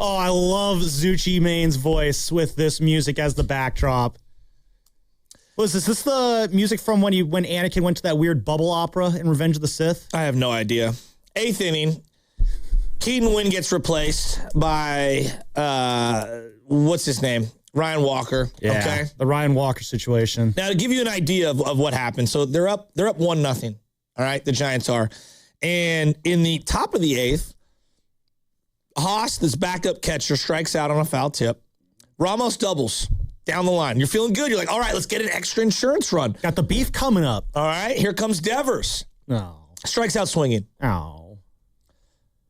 Oh, I love Zucci Main's voice with this music as the backdrop. Was this the music from when Anakin went to that weird bubble opera in Revenge of the Sith? I have no idea. 8th inning, Keaton Wynn gets replaced by, what's his name? Ryan Walker. Yeah, okay. The Ryan Walker situation. Now, to give you an idea of what happened, so they're up 1-0. All right, the Giants are. And in the top of the 8th, Haas, this backup catcher, strikes out on a foul tip. Ramos doubles down the line. You're feeling good. You're like, all right, let's get an extra insurance run. Got the beef coming up. All right, here comes Devers. No. Strikes out swinging. Oh.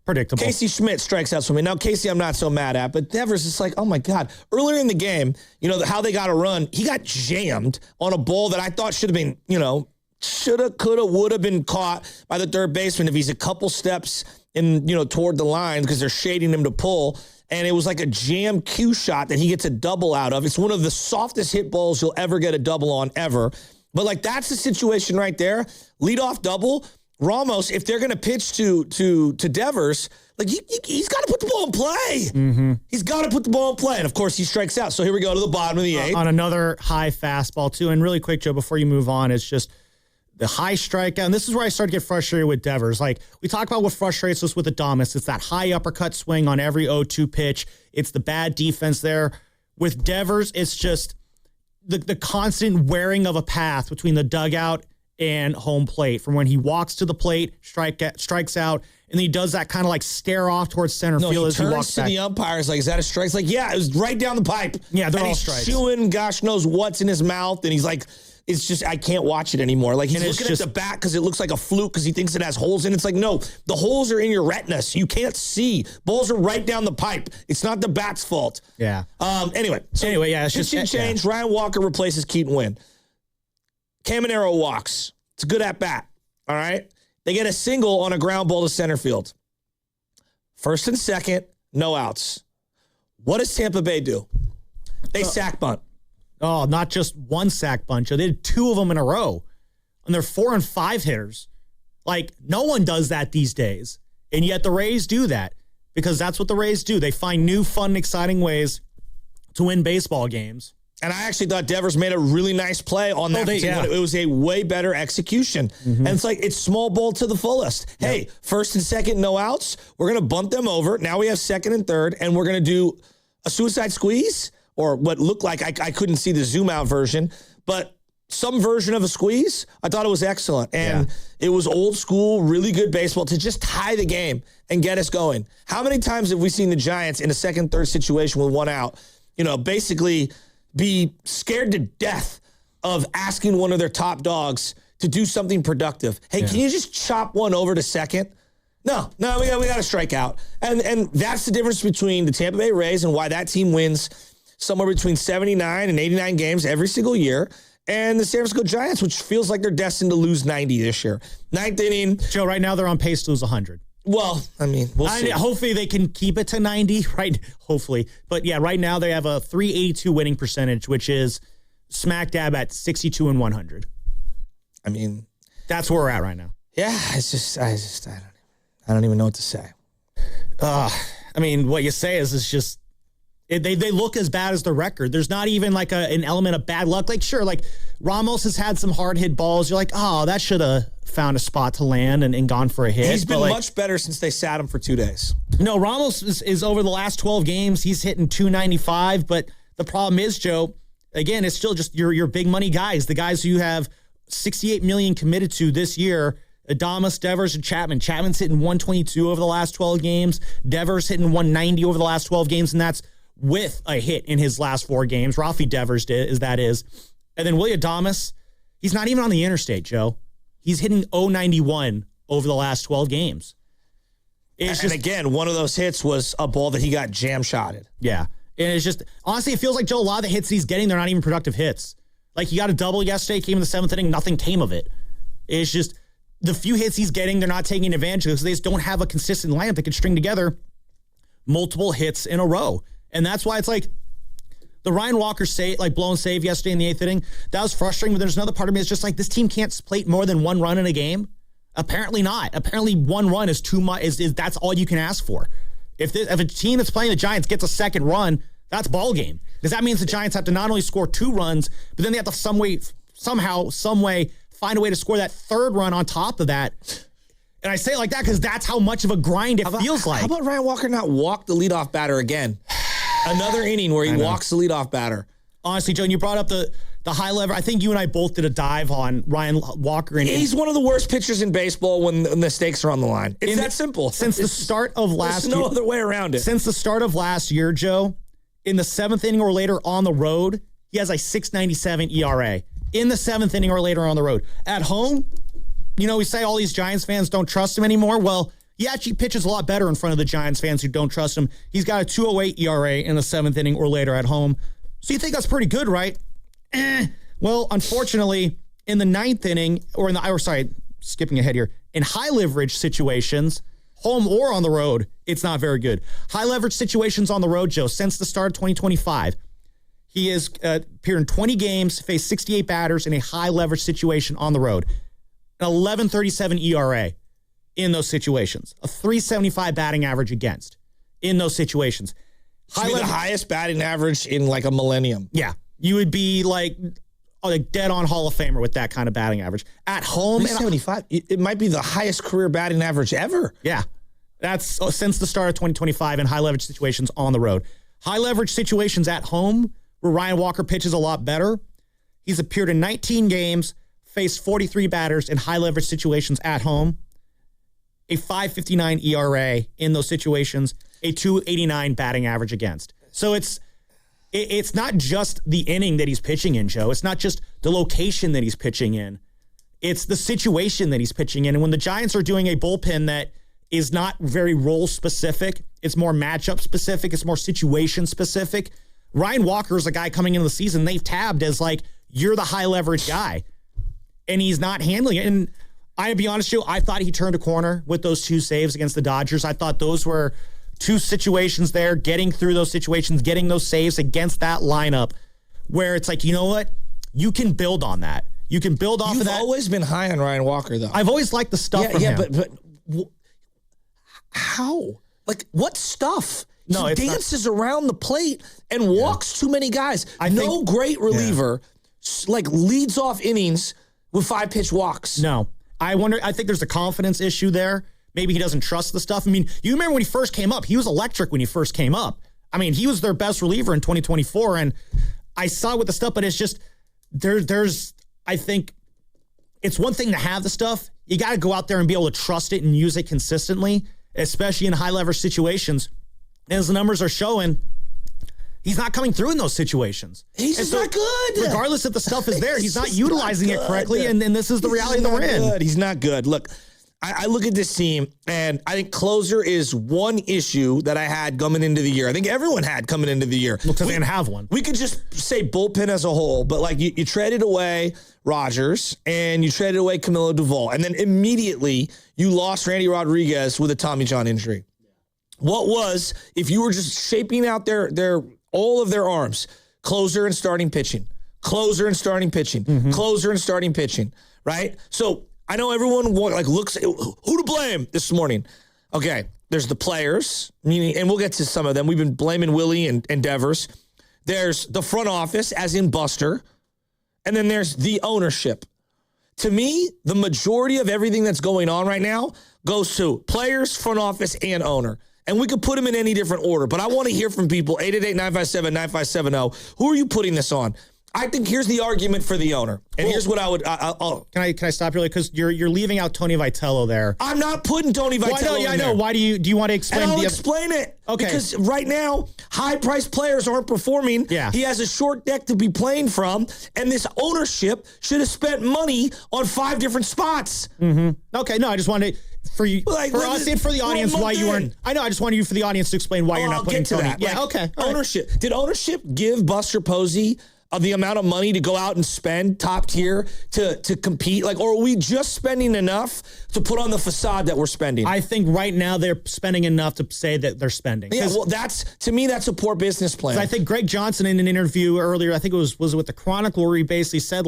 Predictable. Casey Schmidt strikes out swinging. Now, Casey, I'm not so mad at, but Devers is like, oh my God. Earlier in the game, how they got a run, he got jammed on a ball that I thought should have been, shoulda, coulda, woulda been caught by the third baseman if he's a couple steps in, toward the line because they're shading him to pull. And it was like a jam cue shot that he gets a double out of. It's one of the softest hit balls you'll ever get a double on ever. But that's the situation right there. Leadoff double. Ramos, if they're going to pitch to Devers, he's got to put the ball in play. Mm-hmm. He's got to put the ball in play. And, of course, he strikes out. So here we go to the bottom of the 8th. On another high fastball, too. And really quick, Joe, before you move on, it's just the high strikeout. And this is where I start to get frustrated with Devers. We talk about what frustrates us with Adamas. It's that high uppercut swing on every 0-2 pitch. It's the bad defense there. With Devers, it's just the constant wearing of a path between the dugout and home plate from when he walks to the plate, strikes out, and then he does that kind of stare off towards center field as he walks back. He turns to the umpires is that a strike? It's yeah, it was right down the pipe. Yeah, they're all strikes. strikes. Chewing gosh knows what's in his mouth, and he's like, it's just, I can't watch it anymore. He's looking at the bat because it looks like a fluke because he thinks it has holes in it. It's no, the holes are in your retina, so you can't see. Balls are right down the pipe. It's not the bat's fault. Yeah. Anyway, yeah, it's pitching change. Yeah. Ryan Walker replaces Keaton Wynn. Caminero walks. It's a good at-bat, all right? They get a single on a ground ball to center field. First and second, no outs. What does Tampa Bay do? They sack bunt. Oh, not just one sack bunt. They did 2 of them in a row. And they're 4 and 5 hitters. No one does that these days. And yet the Rays do that because that's what the Rays do. They find new, fun, exciting ways to win baseball games. And I actually thought Devers made a really nice play on that. Yeah. It was a way better execution. Mm-hmm. And it's small ball to the fullest. Yep. Hey, first and second, no outs. We're going to bunt them over. Now we have second and third, and we're going to do a suicide squeeze, or what looked like, I couldn't see the zoom out version, but some version of a squeeze. I thought it was excellent. And It was old school, really good baseball to just tie the game and get us going. How many times have we seen the Giants in a second, third situation with 1 out, basically be scared to death of asking one of their top dogs to do something productive? Hey, can you just chop one over to second? No, we got to strike out. And that's the difference between the Tampa Bay Rays and why that team wins somewhere between 79 and 89 games every single year, and the San Francisco Giants, which feels like they're destined to lose 90 this year. 9th inning. Joe, right now they're on pace to lose 100. Well, we'll see. Hopefully they can keep it to 90, right? Hopefully. But yeah, right now they have a .382 winning percentage, which is smack dab at 62 and 100. That's where we're at right now. Yeah, I don't even know what to say. What you say is just they look as bad as the record. There's not even an element of bad luck. Ramos has had some hard hit balls. You're that should have found a spot to land and gone for a hit. He's been much better since they sat him for 2 days. No, Ramos is over the last 12 games. He's hitting .295, but the problem is, Joe, again, it's still just your big money guys, the guys who you have $68 million committed to this year. Adamas, Devers, and Chapman. Chapman's hitting .122 over the last 12 games. Devers hitting .190 over the last 12 games, and that's with a hit in his last 4 games. Rafi Devers is. And then Willie Adamas, he's not even on the interstate, Joe. He's hitting .091 over the last 12 games. And again, one of those hits was a ball that he got jam-shotted. Yeah. And it's just, honestly, it feels like, Joe, a lot of the hits he's getting, they're not even productive hits. He got a double yesterday, came in the 7th inning, nothing came of it. It's just, the few hits he's getting, they're not taking advantage of because they just don't have a consistent lineup that can string together multiple hits in a row. And that's why it's the Ryan Walker blown save yesterday in the 8th inning. That was frustrating, but there's another part of me that's just this team can't plate more than 1 run in a game. Apparently not. Apparently 1 run is too much. Is that's all you can ask for. If a team that's playing the Giants gets a second run, that's ball game. Because that means the Giants have to not only score 2 runs, but then they have to some way find a way to score that third run on top of that. And I say it like that because that's how much of a grind it feels like. How about Ryan Walker not walk the leadoff batter again? Another inning where he walks the leadoff batter. Honestly, Joe, you brought up the high lever. I think you and I both did a dive on Ryan Walker. He's one of the worst pitchers in baseball when the stakes are on the line. It's that simple. Since the start of last year. There's no other way around it. Since the start of last year, Joe, in the 7th inning or later on the road, he has a 6.97 ERA. In the 7th inning or later on the road. At home, we say all these Giants fans don't trust him anymore. Well, he actually pitches a lot better in front of the Giants fans who don't trust him. He's got a 2.08 ERA in the 7th inning or later at home. So you think that's pretty good, right? Well, unfortunately, in the 9th inning, skipping ahead here, in high leverage situations, home or on the road, it's not very good. High leverage situations on the road, Joe, since the start of 2025, he has appeared in 20 games, faced 68 batters in a high leverage situation on the road. An 11.37 ERA in those situations. A 3.75 batting average against in those situations. The highest batting average in like a millennium. Yeah. You would be like a dead-on Hall of Famer with that kind of batting average. At home... 375. It might be the highest career batting average ever. Yeah. That's since the start of 2025 in high leverage situations on the road. High leverage situations at home, where Ryan Walker pitches a lot better. He's appeared in 19 games, faced 43 batters in high leverage situations at home. A 5.59 ERA in those situations, a 2.89 batting average against. So it's not just the inning that he's pitching in, Joe. It's not just the location that he's pitching in. It's the situation that he's pitching in. And when the Giants are doing a bullpen that is not very role specific, it's more matchup specific, it's more situation specific. Ryan Walker is a guy coming into the season they've tabbed as like, you're the high leverage guy. And he's not handling it. And I'll be honest with you, I thought he turned a corner with those 2 saves against the Dodgers. I thought those were 2 situations there, getting through those situations, getting those saves against that lineup where it's like, you know what? You can build on that. You can build off of that. You've always been high on Ryan Walker, though. I've always liked the stuff from him. But how? Like, what stuff? No, he dances around the plate and walks too many guys. No great reliever leads off innings with 5-pitch walks. No. I think there's a confidence issue there. Maybe he doesn't trust the stuff. I mean, you remember when he first came up, he was electric when he first came up. I mean, he was their best reliever in 2024, and I saw it with the stuff, but it's just, I think, it's one thing to have the stuff. You got to go out there and be able to trust it and use it consistently, especially in high-leverage situations. As the numbers are showing, he's not coming through in those situations. He's just not good. Regardless if the stuff is there, he's not utilizing it correctly, and this is the reality that we're in. He's not good. Look, I look at this team, and I think closer is one issue that I had coming into the year. I think everyone had coming into the year. Because they didn't have one. We could just say bullpen as a whole, but like you traded away Rogers, and you traded away Camilo Duvall, and then immediately you lost Randy Rodriguez with a Tommy John injury. What was, if you were just shaping out all of their arms, closer and starting pitching, closer and starting pitching, closer and starting pitching, right? So I know everyone looks at who to blame this morning. Okay, there's the players, meaning, and we'll get to some of them. We've been blaming Willie and Devers. There's the front office, as in Buster, and then there's the ownership. To me, the majority of everything that's going on right now goes to players, front office, and owner. And we could put them in any different order, but I want to hear from people. 888-957-9570. Who are you putting this on? I think here's the argument for the owner. And here's what I would... Can I stop you? Because you're leaving out Tony Vitello there. I'm not putting Tony Vitello in I know. Why do you want to explain? And I'll explain it. Okay. Because right now, high-priced players aren't performing. Yeah. He has a short deck to be playing from, and this ownership should have spent money on 5 different spots. Okay, no, I just wanted for us and for the audience why you weren't... I know, I just wanted you for the audience to explain why you're not putting Tony. That. Yeah, okay. Ownership. Right. Did ownership give Buster Posey the amount of money to go out and spend top tier to compete? Or are we just spending enough to put on the facade that we're spending? I think right now they're spending enough to say that they're spending. Yeah, well, to me, that's a poor business plan. I think Greg Johnson in an interview earlier, I think it was with the Chronicle, where he basically said,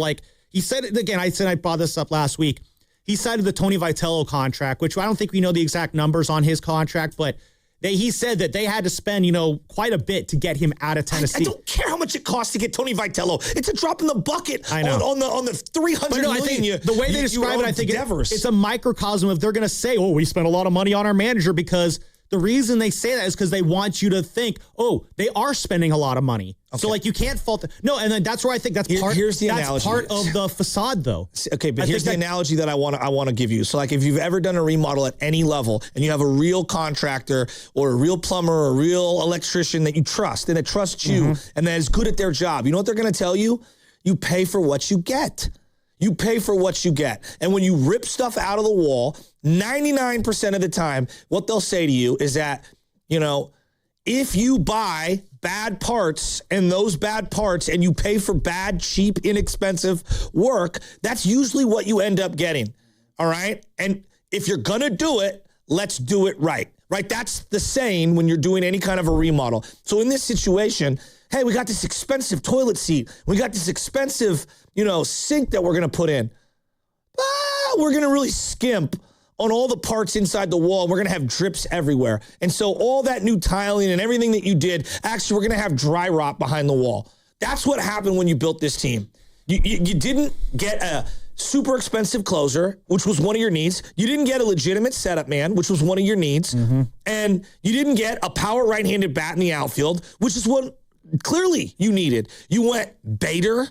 he said it again, I brought this up last week. He cited the Tony Vitello contract, which I don't think we know the exact numbers on his contract, but he said that they had to spend, quite a bit to get him out of Tennessee. I don't care how much it costs to get Tony Vitello. It's a drop in the bucket on the 300 million. The way they describe it, I think it's a microcosm of they're going to say, we spent a lot of money on our manager, because the reason they say that is because they want you to think, they are spending a lot of money. Okay. So, you can't fault them. No, and then that's where I think that's part of the facade, though. Okay, but here's the analogy that I want to give you. So, if you've ever done a remodel at any level and you have a real contractor or a real plumber or a real electrician that you trust and that trusts you and that is good at their job, you know what they're going to tell you? You pay for what you get. You pay for what you get. And when you rip stuff out of the wall, 99% of the time, what they'll say to you is that, if you buy bad parts and those bad parts and you pay for bad, cheap, inexpensive work, that's usually what you end up getting. All right. And if you're going to do it, let's do it right. Right. That's the saying when you're doing any kind of a remodel. So in this situation, hey, we got this expensive toilet seat. We got this expensive, sink that we're going to put in. We're going to really skimp on all the parts inside the wall. We're going to have drips everywhere. And so all that new tiling and everything that you did, actually, we're going to have dry rot behind the wall. That's what happened when you built this team. You didn't get a super expensive closer, which was one of your needs. You didn't get a legitimate setup man, which was one of your needs. And you didn't get a power right-handed bat in the outfield, which is what clearly you needed. You went Bader.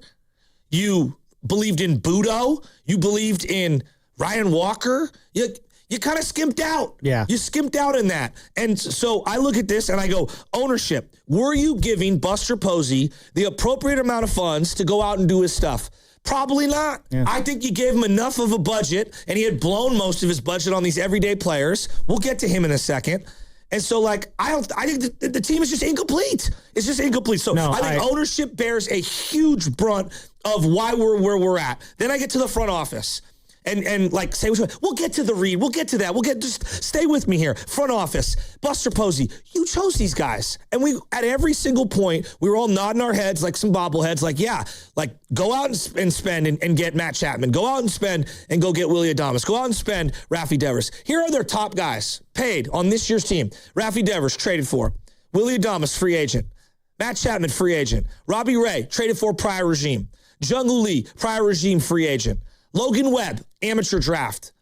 You believed in Budo. You believed in Ryan Walker. You kind of skimped out. Yeah. You skimped out in that. And so I look at this and I go, ownership, were you giving Buster Posey the appropriate amount of funds to go out and do his stuff? Probably not. Yeah. I think you gave him enough of a budget, and he had blown most of his budget on these everyday players. We'll get to him in a second. And so, I think the team is just incomplete. It's just incomplete. So I think ownership bears a huge brunt of why we're where we're at. Then I get to the front office. And say, we'll get to the read. We'll get to that. just stay with me here. Front office, Buster Posey, you chose these guys. And at every single point, we were all nodding our heads like some bobbleheads, go out and spend and get Matt Chapman. Go out and spend and go get Willie Adamas. Go out and spend Rafi Devers. Here are their top guys paid on this year's team. Rafi Devers, traded for. Willie Adamas, free agent. Matt Chapman, free agent. Robbie Ray, traded for prior regime. Jung-Woo Lee, prior regime, free agent. Logan Webb, amateur draft.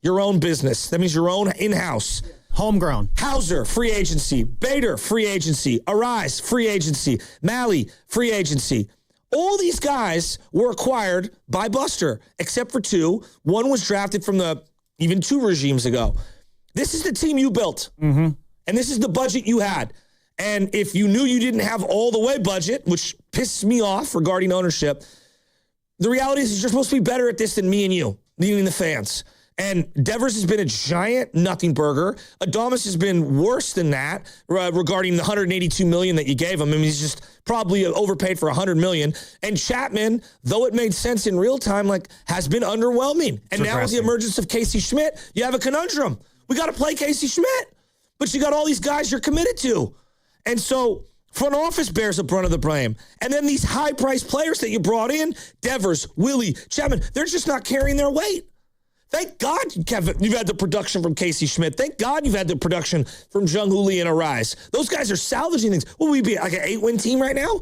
Your own business. That means your own in-house. Homegrown. Hauser, free agency. Bader, free agency. Arise, free agency. Malley, free agency. All these guys were acquired by Buster, except for two. One was drafted from even 2 regimes ago. This is the team you built. And this is the budget you had. And if you knew you didn't have all the way budget, which pisses me off regarding ownership, the reality is you're supposed to be better at this than me and you, meaning the fans. And Devers has been a giant nothing burger. Adamas has been worse than that regarding the $182 million that you gave him. I mean, he's just probably overpaid for $100 million. And Chapman, though it made sense in real time, has been underwhelming. And now with the emergence of Casey Schmidt, you have a conundrum. We got to play Casey Schmidt, but you got all these guys you're committed to. And so front office bears the brunt of the blame. And then these high-priced players that you brought in, Devers, Willie, Chapman, they're just not carrying their weight. Thank God, Kevin, you've had the production from Casey Schmidt. Thank God you've had the production from Jung-Woo Lee and Arise. Those guys are salvaging things. Will we be like an 8-win team right now?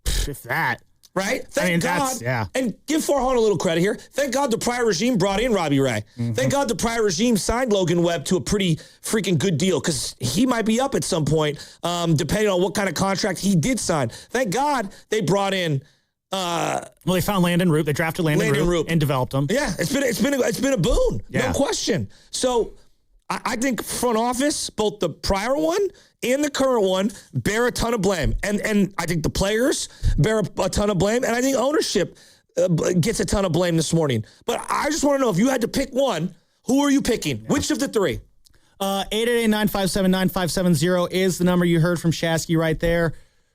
If that. Right? Thank God. Yeah. And give Farhan a little credit here. Thank God the prior regime brought in Robbie Ray. Thank God the prior regime signed Logan Webb to a pretty freaking good deal, because he might be up at some point, depending on what kind of contract he did sign. Thank God they brought in. They found Landon Root. They drafted Landon Root and developed him. Yeah, it's been a boon, no question. So I think front office, both the prior one and the current one, bear a ton of blame. And I think the players bear a ton of blame. And I think ownership gets a ton of blame this morning. But I just want to know, if you had to pick one, who are you picking? Yeah. Which of the three? 888-957-9570 is the number you heard from Shasky right there.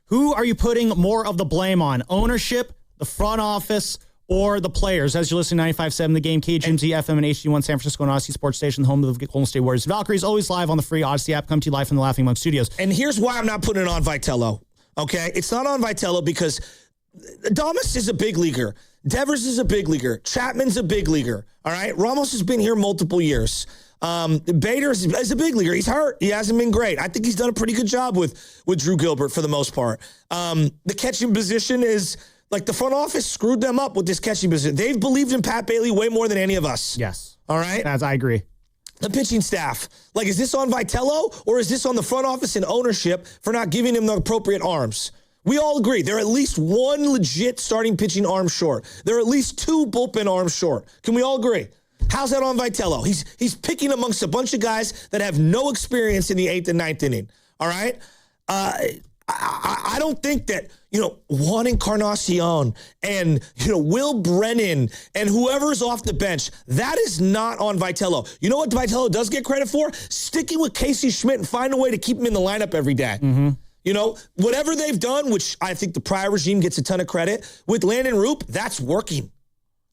Who are you putting more of the blame on? Ownership, the front office, or the players? As you're listening to 95.7 The Game, KGMZ FM and HD1 San Francisco and Odyssey Sports Station, the home of the Golden State Warriors. Valkyries always live on the free Odyssey app. Come to you live from the Laughing Monk Studios. And here's why I'm not putting it on Vitello, okay? It's not on Vitello because Adamas is a big leaguer. Devers is a big leaguer. Chapman's a big leaguer. All right. Ramos has been here multiple years. Bader is a big leaguer. He's hurt. He hasn't been great. I think he's done a pretty good job with Drew Gilbert for the most part. The catching position is like the front office screwed them up with this catching position. They've believed in Pat Bailey way more than any of us. Yes. All right. As I agree. The pitching staff. Like, is this on Vitello or is this on the front office and ownership for not giving him the appropriate arms? We all agree. They're at least one legit starting pitching arm short. They're at least two bullpen arms short. Can we all agree? How's that on Vitello? He's picking amongst a bunch of guys that have no experience in the 8th and 9th inning. All right? I don't think that, Juan Encarnacion and, Will Brennan and whoever's off the bench, that is not on Vitello. You know what Vitello does get credit for? Sticking with Casey Schmidt and find a way to keep him in the lineup every day. Mm-hmm. Whatever they've done, which I think the prior regime gets a ton of credit, with Landon Roop, that's working.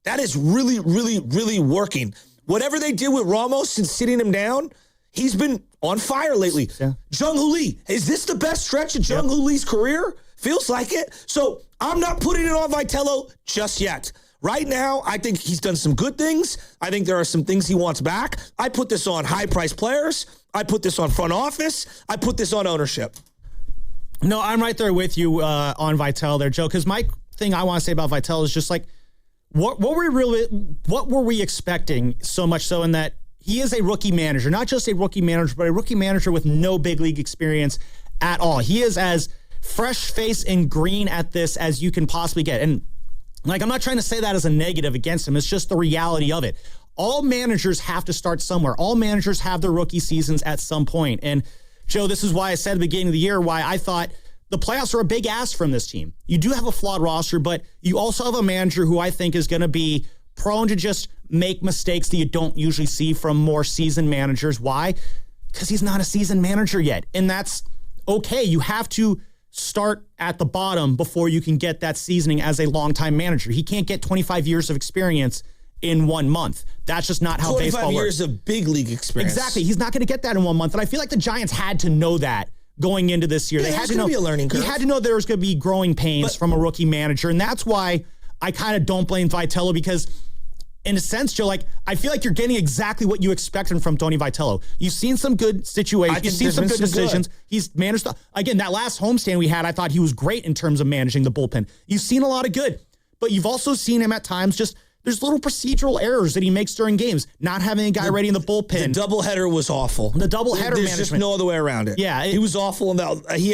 That is really, really, really working. Whatever they did with Ramos and sitting him down, he's been on fire lately. Yeah. Jung-Hoo Lee, is this the best stretch of Jung-Hoo Lee's career? Feels like it. So I'm not putting it on Vitello just yet. Right now, I think he's done some good things. I think there are some things he wants back. I put this on high-priced players. I put this on front office. I put this on ownership. No, I'm right there with you on Vitello there, Joe, because my thing I want to say about Vitello is just like, what were we expecting so much so in that he is a rookie manager, not just a rookie manager, but a rookie manager with no big league experience at all. He is as fresh face and green at this as you can possibly get. And I'm not trying to say that as a negative against him. It's just the reality of it. All managers have to start somewhere. All managers have their rookie seasons at some point. And Joe, this is why I said at the beginning of the year why I thought the playoffs are a big ask from this team. You do have a flawed roster, but you also have a manager who I think is going to be prone to just make mistakes that you don't usually see from more seasoned managers. Why? Because he's not a seasoned manager yet. And that's okay. You have to start at the bottom before you can get that seasoning as a longtime manager. He can't get 25 years of experience in 1 month. That's just not how baseball works. 25 years of big league experience. Exactly. He's not going to get that in 1 month. And I feel like the Giants had to know that going into this year. Yeah, they had to know be a learning curve. He had to know there was going to be growing pains from a rookie manager. And that's why I kind of don't blame Vitello, because in a sense, Joe, I feel like you're getting exactly what you expected from Tony Vitello. You've seen some good situations. You've seen some good decisions. He's managed, again, that last homestand we had, I thought he was great in terms of managing the bullpen. You've seen a lot of good, but you've also seen him at times there's little procedural errors that he makes during games. Not having a guy ready in the bullpen. The doubleheader was awful. The doubleheader management. There's just no other way around it. Yeah. He was awful. He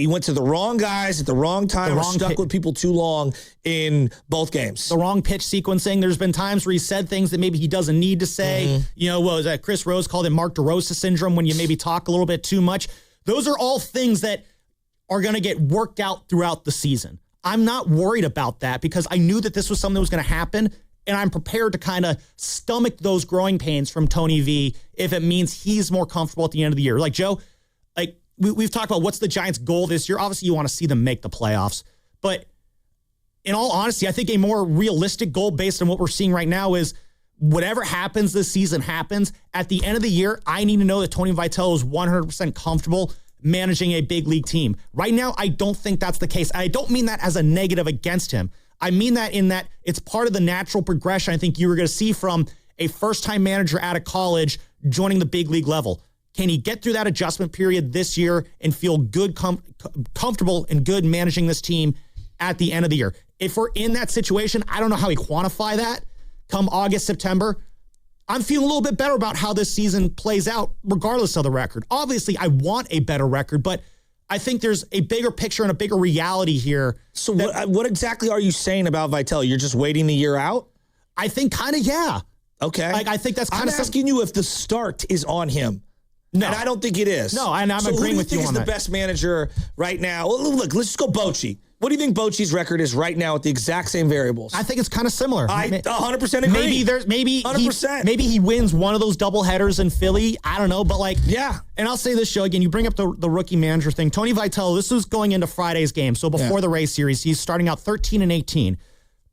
went to the wrong guys at the wrong time. Stuck with people too long in both games. The wrong pitch sequencing. There's been times where he said things that maybe he doesn't need to say. Mm-hmm. What was that? Chris Rose called it Mark DeRosa syndrome when you maybe talk a little bit too much. Those are all things that are going to get worked out throughout the season. I'm not worried about that because I knew that this was something that was going to happen, and I'm prepared to kind of stomach those growing pains from Tony V if it means he's more comfortable at the end of the year. Like, Joe, we've talked about what's the Giants' goal this year. Obviously, you want to see them make the playoffs. But in all honesty, I think a more realistic goal based on what we're seeing right now is whatever happens this season happens. At the end of the year, I need to know that Tony Vitello is 100% comfortable managing a big league team. Right now, I don't think that's the case. I don't mean that as a negative against him. I mean that in that it's part of the natural progression I think you were going to see from a first-time manager out of college joining the big league level. Can he get through that adjustment period this year and feel good, comfortable and good managing this team at the end of the year? If we're in that situation, I don't know how we quantify that come August, September. I'm feeling a little bit better about how this season plays out, regardless of the record. Obviously, I want a better record, but I think there's a bigger picture and a bigger reality here. So what exactly are you saying about Vitello? You're just waiting the year out? I think kind of, yeah. Okay. I think that's kind of... I'm asking you if the start is on him. No. And I don't think it is. No, and I'm agreeing with you on that. Who do you think is the best manager right now? Look, let's just go Bochy. What do you think Bochy's record is right now with the exact same variables? I think it's kind of similar. I 100% agree. Maybe he wins one of those double headers in Philly. I don't know, but yeah. And I'll say this, Joe, again, you bring up the rookie manager thing. Tony Vitello, this was going into Friday's game, so before the Rays series, he's starting out 13-18.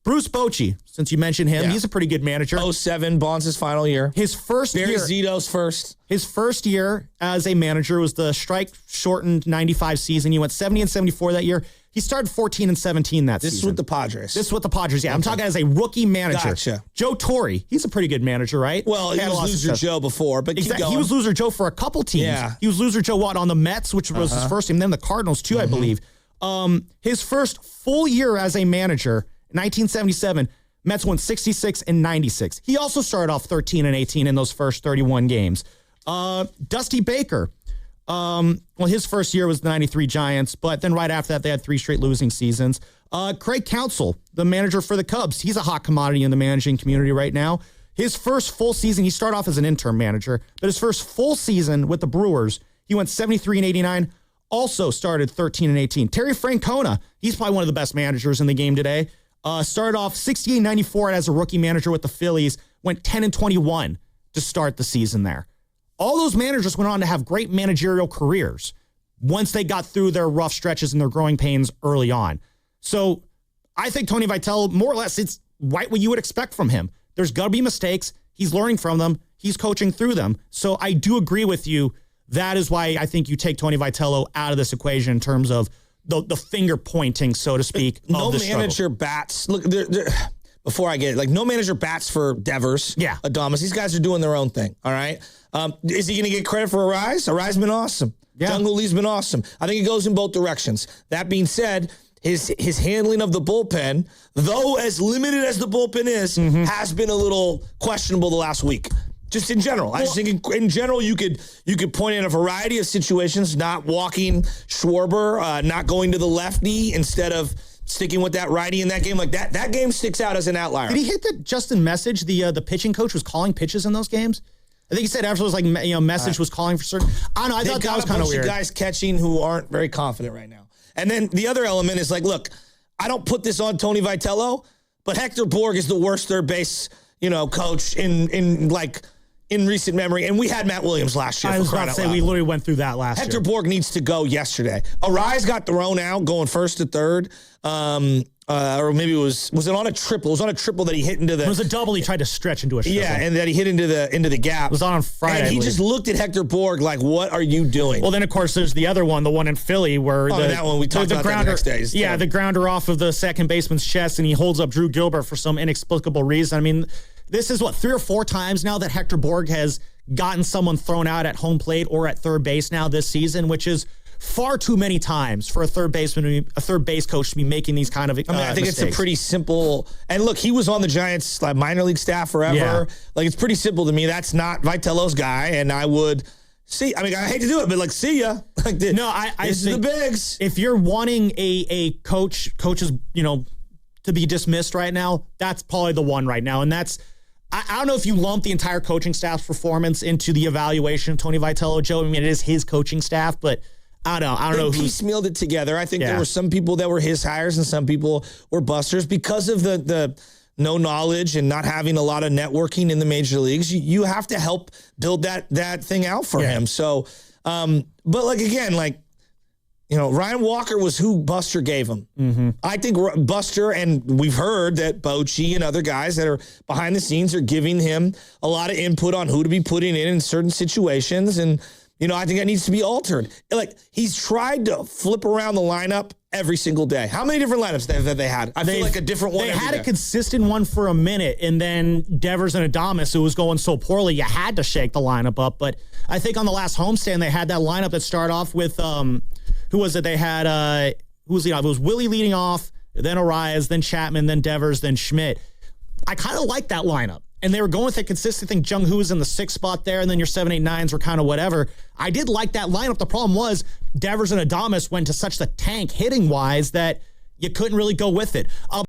Bruce Bochy, since you mentioned him, he's a pretty good manager. 07, Bonds' final year. His first Barry year. Zito's first. His first year as a manager was the strike-shortened 95 season. He went 70-74 that year. He started 14 and 17 that season. This is with the Padres. This is with the Padres, yeah. Okay. I'm talking as a rookie manager. Gotcha. Joe Torre, he's a pretty good manager, right? Well, he was Loser Joe before, but keep going. He was Loser Joe for a couple teams. Yeah. He was Loser Joe, on the Mets, which was his first team, then the Cardinals, too, I believe. His first full year as a manager, 1977, Mets won 66 and 96. He also started off 13 and 18 in those first 31 games. Dusty Baker. His first year was the 93 Giants, but then right after that, they had 3 straight losing seasons. Craig Counsell, the manager for the Cubs, he's a hot commodity in the managing community right now. His first full season, he started off as an interim manager, but his first full season with the Brewers, he went 73 and 89, also started 13 and 18. Terry Francona, he's probably one of the best managers in the game today. Started off 68 and 94 as a rookie manager with the Phillies, went 10 and 21 to start the season there. All those managers went on to have great managerial careers once they got through their rough stretches and their growing pains early on. So I think Tony Vitello, more or less, it's right what you would expect from him. There's going to be mistakes. He's learning from them. He's coaching through them. So I do agree with you. That is why I think you take Tony Vitello out of this equation in terms of the finger pointing, so to speak. No manager bats. Look, before I get it, no manager bats for Devers, Adamas. These guys are doing their own thing, all right? Is he going to get credit for Arise? Arise been awesome. Yeah. Jung Hoo Lee's been awesome. I think it goes in both directions. That being said, his handling of the bullpen, though as limited as the bullpen is, has been a little questionable the last week. Just in general. I just think in general you could point in a variety of situations, not walking Schwarber, not going to the lefty instead of sticking with that righty in that game. Like that game sticks out as an outlier. Did he hit the Justin Message, the pitching coach was calling pitches in those games? I think he said afterwards, Message was calling for certain. I don't know. I thought that was kind of weird. Guys catching who aren't very confident right now. And then the other element is look, I don't put this on Tony Vitello, but Hector Borg is the worst third base, coach in recent memory. And we had Matt Williams last year. I was about to say, we literally went through that last year. Hector Borg needs to go yesterday. Arise got thrown out, going first to third. Or maybe was it on a triple? It was on a triple that he hit into the... It was a double he tried to stretch into a triple. Yeah, and that he hit into the gap. It was on Friday. And he just looked at Hector Borg like, what are you doing? Well, then, of course, there's the other one, the one in Philly where... that one, we talked about that the next day. Yeah, the grounder off of the second baseman's chest, and he holds up Drew Gilbert for some inexplicable reason. I mean, this is, 3 or 4 times now that Hector Borg has gotten someone thrown out at home plate or at third base now this season, which is far too many times for a third base coach to be making these kind of I think mistakes. It's a pretty simple, and look, he was on the Giants minor league staff forever. Yeah. It's pretty simple to me. That's not Vitello's guy, and I would see. I mean, I hate to do it, but see ya. I this is the bigs. If you're wanting a coaches, to be dismissed right now, that's probably the one right now, and that's. I don't know if you lump the entire coaching staff's performance into the evaluation of Tony Vitello, Joe. I mean, it is his coaching staff, but I don't know. He piecemealed it together. I think there were some people that were his hires and some people were Buster's because of the no knowledge and not having a lot of networking in the major leagues. You have to help build that thing out for him. So, but again, Ryan Walker was who Buster gave him. Mm-hmm. I think Buster, and we've heard that Bochy and other guys that are behind the scenes are giving him a lot of input on who to be putting in certain situations. And, I think that needs to be altered. He's tried to flip around the lineup every single day. How many different lineups have they had? I feel like a different one. They had a consistent one for a minute, and then Devers and Adamas, it was going so poorly, you had to shake the lineup up. But I think on the last homestand, they had that lineup that started off with... who was it? They had, who was leading off? It was Willie leading off, then Arias, then Chapman, then Devers, then Schmidt. I kind of like that lineup. And they were going with a consistent thing. Jung Hoo was in the 6th spot there, and then your 7, 8, 9s were kind of whatever. I did like that lineup. The problem was Devers and Adamas went to such the tank hitting-wise that you couldn't really go with it.